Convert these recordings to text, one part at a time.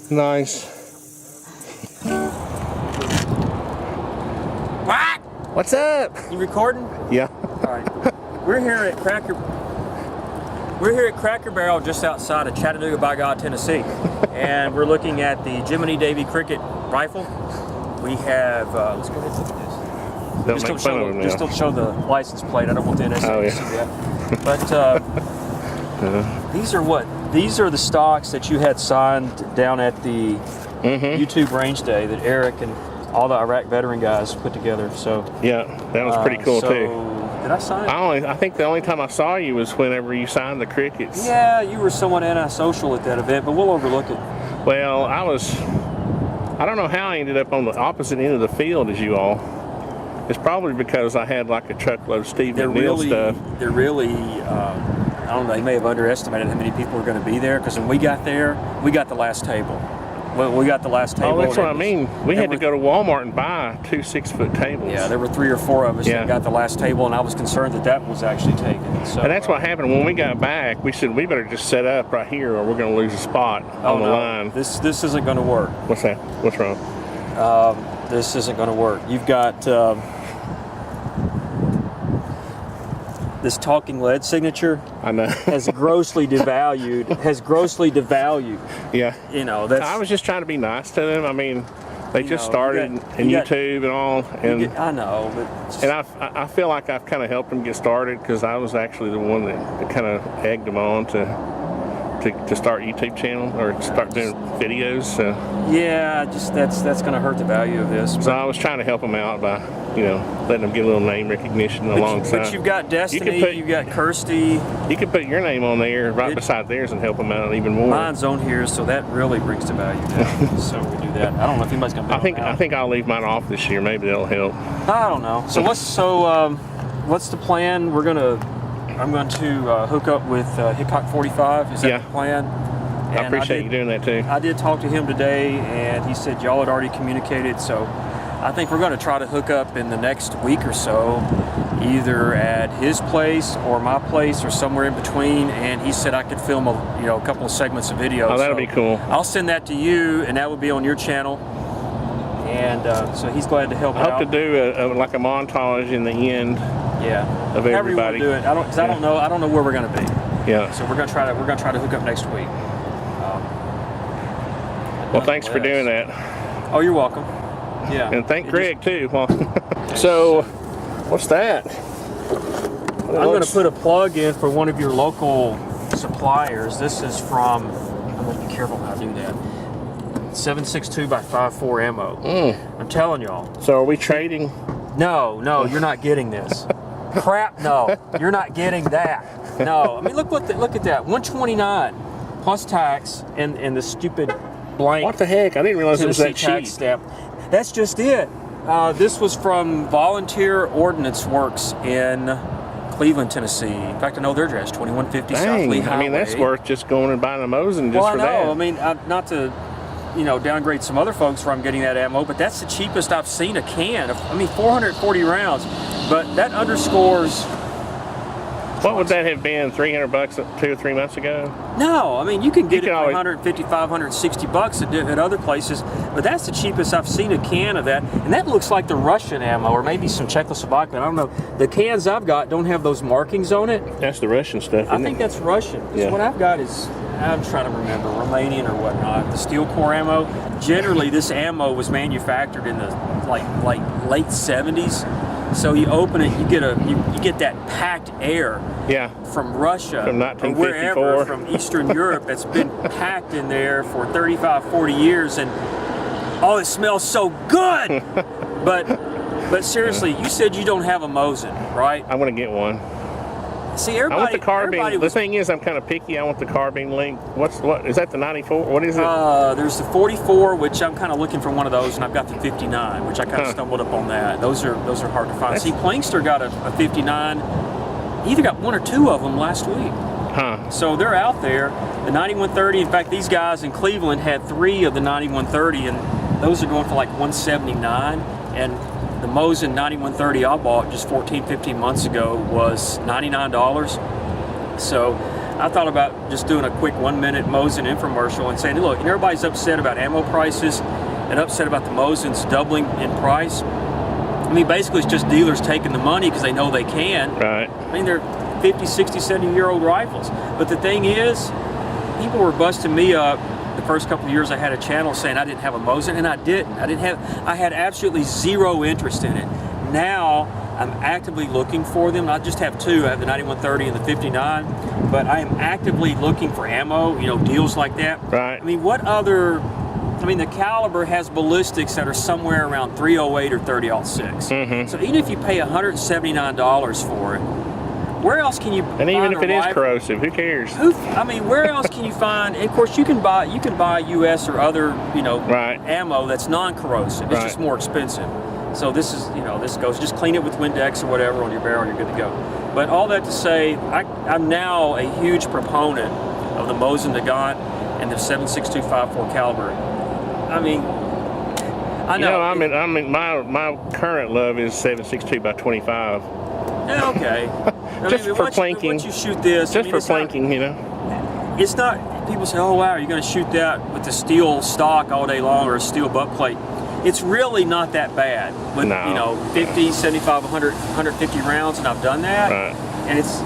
Nice. What? What's up? You recording? Yeah. All right. We're here at Cracker Barrel, just outside of Chattanooga by God, Tennessee, and we're looking at the Jiminy Davy Cricket rifle. We have. Let's go ahead and look at this. Just don't show the license plate. I don't want the NSA to see that. But these are what? These are the stocks that you had signed down at the YouTube range day that Eric and all the Iraq veteran guys put together. So yeah, that was pretty cool too. Did I sign it? I think the only time I saw you was whenever you signed the crickets. Yeah, you were somewhat antisocial at that event, but we'll overlook it. Well, I don't know how I ended up on the opposite end of the field as you all. It's probably because I had like a truckload of Steve McNeal stuff. They're really, I don't know, they may have underestimated how many people were going to be there, because when we got there, we got the last table. Well, we got the last table. Oh, that's what I mean. We had to go to Walmart and buy 2 6-foot tables. Yeah, there were 3 or 4 of us that got the last table, and I was concerned that that was actually taken. So, and that's what happened when we got back. We said we better just set up right here, or we're going to lose a spot on the line. This isn't going to work. What's that? What's wrong? This isn't going to work. You've got this TalkingLead signature. I know. has grossly devalued. Yeah. You know, that's. I was just trying to be nice to them. I mean, they just started in YouTube and all, and I know, but and I feel like I've kind of helped them get started, because I was actually the one that kind of egged them on to start a YouTube channel or start doing videos. So yeah, just that's going to hurt the value of this. So I was trying to help them out by, you know, letting them get a little name recognition alongside. But you've got Destiny, you've got Kirsty. You could put your name on there right beside theirs and help them out even more. Mine's on here, so that really brings the value down. So we do that. I don't know if anybody's going to. I think I'll leave mine off this year. Maybe that'll help. I don't know. So what's the plan? I'm going to hook up with hickok45. Is that the plan? And I appreciate you doing that too. I did talk to him today, and he said y'all had already communicated, so I think we're going to try to hook up in the next week or so, either at his place or my place or somewhere in between. And he said I could film a couple of segments of video. Oh, that'll be cool. I'll send that to you, and that would be on your channel. And so he's glad to help out. I hope to do like a montage in the end. Yeah. Of everybody. Do it. I don't know where we're going to be. Yeah. So we're going to try to hook up next week. Well, thanks for doing that. Oh, you're welcome. Yeah. And thank Greg too. So, what's that? I'm going to put a plug in for one of your local suppliers. This is from. I'm going to be careful how I do that. 7.62 by 5.4 ammo. I'm telling y'all. So are we trading? No, you're not getting this. Crap, no, you're not getting that. No, I mean look at that, 129 plus tax and the stupid blank. What the heck? I didn't realize it was that cheap. Stamp. That's just it. This was from Volunteer Ordnance Works in Cleveland, Tennessee. In fact, I know their address, 2150 South Lee Highway. I mean, that's worth just going and buying a Mosin just for that. Well, I mean, not to downgrade some other folks where I'm getting that ammo, but that's the cheapest I've seen a can of. I mean, 440 rounds, but that underscores. What would that have been? $300 2 or 3 months ago? No, I mean you can get it for 150, 560 bucks at other places, but that's the cheapest I've seen a can of that, and that looks like the Russian ammo or maybe some Czechoslovakian. I don't know. The cans I've got don't have those markings on it. That's the Russian stuff. I think that's Russian. Yeah. What I've got is, I'm trying to remember, Romanian or whatnot. The steel core ammo. Generally, this ammo was manufactured in the like late 70s. So you open it, you get that packed air from Russia from or wherever, from Eastern Europe, that's been packed in there for 35, 40 years, and oh, it smells so good. But seriously, you said you don't have a Mosin, right? I want to get one. See, everybody. I want the carbine. The thing is, I'm kind of picky. I want the carbine link. What is that? The 94? What is it? There's the 44, which I'm kind of looking for one of those, and I've got the 59, which I kind of stumbled up on that. Those are hard to find. See, Plankster got a 59. He either got 1 or 2 of them last week. Huh. So they're out there. The 9130, in fact, these guys in Cleveland had 3 of the 9130, and those are going for like $179. And the Mosin 9130 I bought just 14, 15 months ago was $99. So I thought about just doing a quick 1-minute Mosin infomercial and saying, look, everybody's upset about ammo prices and upset about the Mosins doubling in price. I mean, basically it's just dealers taking the money because they know they can. Right. I mean, they're 50, 60, 70-year-old rifles. But the thing is, people were busting me up the first couple of years I had a channel saying I didn't have a Mosin, and I didn't. I had absolutely zero interest in it. Now, I'm actively looking for them. I just have 2. I have the 9130 and the 59, but I am actively looking for ammo, deals like that. Right. I mean, the caliber has ballistics that are somewhere around 308 or 30-06. So even if you pay $179 for it, where else can you? And even if it is corrosive, who cares? Where else can you find? And of course, you can buy U.S. or other, right, ammo that's non-corrosive. It's just more expensive. So this is, this goes. Just clean it with Windex or whatever on your barrel, and you're good to go. But all that to say, I'm now a huge proponent of the OilTheGun and the 7.6254 caliber. I mean, I know. My current love is 7.62 by 25. Yeah, okay. Just for planking. Once you shoot this, just for planking, It's not. People say, "Oh wow, are you going to shoot that with the steel stock all day long or a steel butt plate?" It's really not that bad. With 50, 75, 100, 150 rounds, and I've done that. Right. And it's.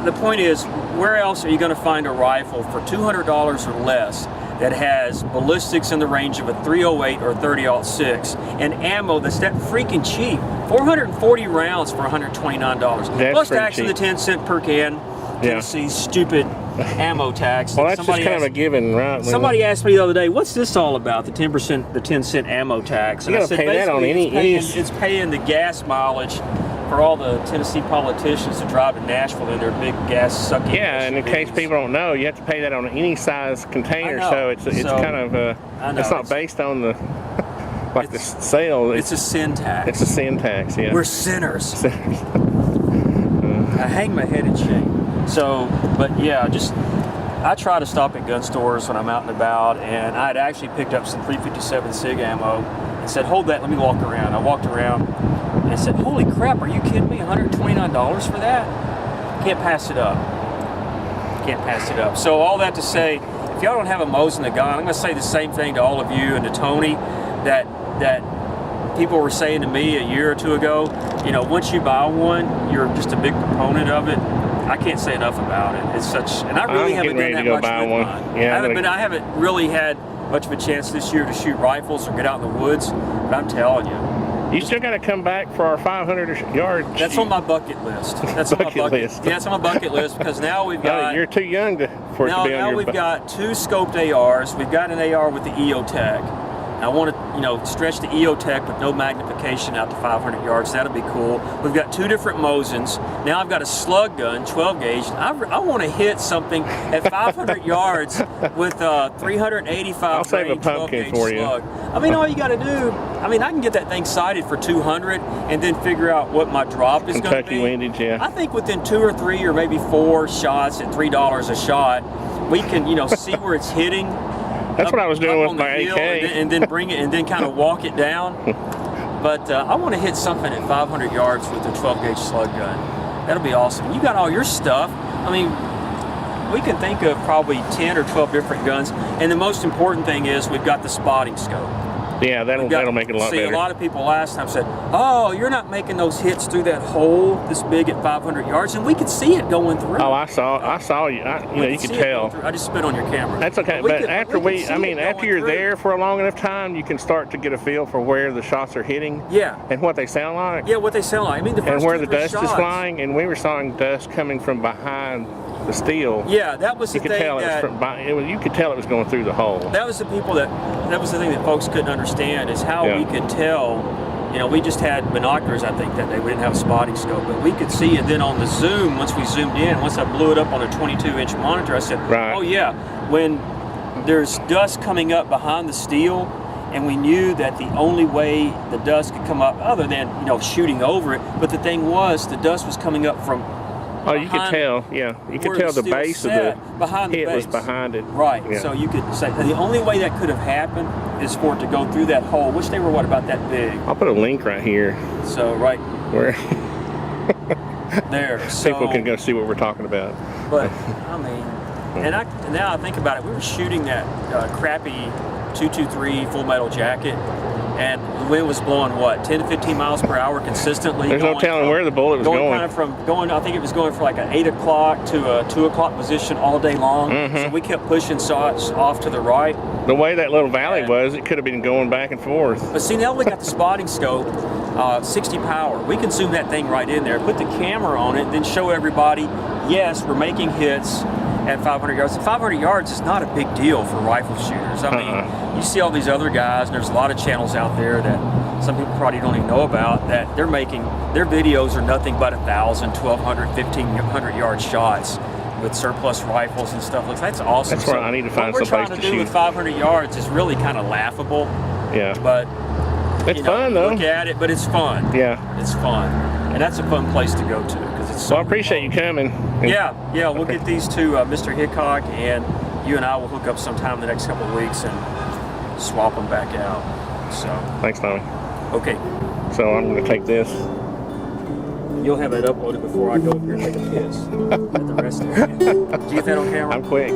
The point is, where else are you going to find a rifle for $200 or less that has ballistics in the range of a 308 or 30-06 and ammo that's that freaking cheap? 440 rounds for $129. Plus tax and the 10 cent per can. Tennessee stupid ammo tax. Well, that's just kind of a given, right? Somebody asked me the other day, "What's this all about? The 10%, the 10 cent ammo tax?" And you got to pay that on it's paying the gas mileage for all the Tennessee politicians to drive to Nashville in their big gas sucking. Yeah, and in case people don't know, you have to pay that on any size container. So it's kind of it's not based on the the sale. It's a sin tax. It's a sin tax. Yeah. We're sinners. I hang my head in shame. So, but yeah, I try to stop at gun stores when I'm out and about, and I had actually picked up some 357 SIG ammo and said, "Hold that, let me walk around." I walked around and I said, "Holy crap, are you kidding me? $129 for that? Can't pass it up. Can't pass it up." So all that to say, if y'all don't have a OilTheGun, I'm going to say the same thing to all of you and to Tony that people were saying to me a year or two ago. Once you buy one, you're just a big proponent of it. I can't say enough about it. It's such, and I really haven't done that much with mine. Yeah, I haven't really had much of a chance this year to shoot rifles or get out in the woods. But I'm telling you, you still got to come back for our 500 yard. That's on my bucket list. That's on my bucket list. Yeah, that's on my bucket list because now we've got. You're too young for it to be on your. Now we've got 2 scoped ARs. We've got an AR with the EOTech. I want to, stretch the EOTech with no magnification out to 500 yards. That'll be cool. We've got 2 different Mosins. Now I've got a slug gun, 12 gauge. I want to hit something at 500 yards with a 385 I'll save a grain 12 pumpkin gauge for you. slug. I mean, all you got to do, I can get that thing sighted for 200 and then figure out what my drop is going to be. Kentucky windage, yeah. I think within 2 or 3 or maybe 4 shots at $3 a shot, we can, see where it's hitting. That's what I was doing with my AK. And then bring it and then kind of walk it down. But I want to hit something at 500 yards with a 12 gauge slug gun. That'll be awesome. You got all your stuff. We can think of probably 10 or 12 different guns. And the most important thing is we've got the spotting scope. Yeah, that'll make it a lot better. See, a lot of people last time said, "Oh, you're not making those hits through that hole this big at 500 yards," and we could see it going through. Oh, I saw you. You could tell. I just spit on your camera. That's okay. But after you're there for a long enough time, you can start to get a feel for where the shots are hitting. Yeah. And what they sound like. Yeah, what they sound like. The first and where the dust is flying, and we were seeing dust coming from behind the steel. Yeah, that was the thing. You could tell it was going through the hole. That was the thing that folks couldn't understand is how we could tell. We just had binoculars, I think, that day. We didn't have a spotting scope, but we could see. And then on the zoom, once we zoomed in, once I blew it up on a 22-inch monitor, I said, right. "Oh yeah, when there's dust coming up behind the steel." And we knew that the only way the dust could come up, other than shooting over it, but the thing was, the dust was coming up from Oh, you could tell, yeah. You could tell the base of the hit was behind it. Right, yeah. so you could say, the only way that could have happened is for it to go through that hole, which they were, what, about that big? I'll put a link right here. So, right. Where there. So, people can go see what we're talking about. But, I mean, and now I think about it, we were shooting that crappy 223 full metal jacket, and the wind was blowing, what, 10 to 15 miles per hour consistently. There's no telling where the bullet was going. Kind of from I think it was going from like an 8 o'clock to a 2 o'clock position all day long. So we kept pushing shots off to the right. The way that little valley was, it could have been going back and forth. But see, now we got the spotting scope, 60 power. We can zoom that thing right in there, put the camera on it, then show everybody, yes, we're making hits at 500 yards. And 500 yards is not a big deal for rifle shooters. I mean, you see all these other guys, and there's a lot of channels out there that some people probably don't even know about, that they're making, their videos are nothing but 1,000, 1,200, 1,500 yard shots with surplus rifles and stuff. That's awesome. That's where I need to find some place to shoot. What we're trying to do with 500 yards is really kind of laughable. Yeah. But it's fun though. Look at it, but it's fun. Yeah. It's fun. And that's a fun place to go to because it's so Well, I appreciate you coming. Yeah, we'll get these to Mr. Hickok, and you and I will hook up sometime in the next couple of weeks and swap them back out. So. Thanks, Tommy. Okay. So I'm going to take this. You'll have it uploaded before I go up here and take a piss at the rest of it. Did you get that on camera? I'm quick.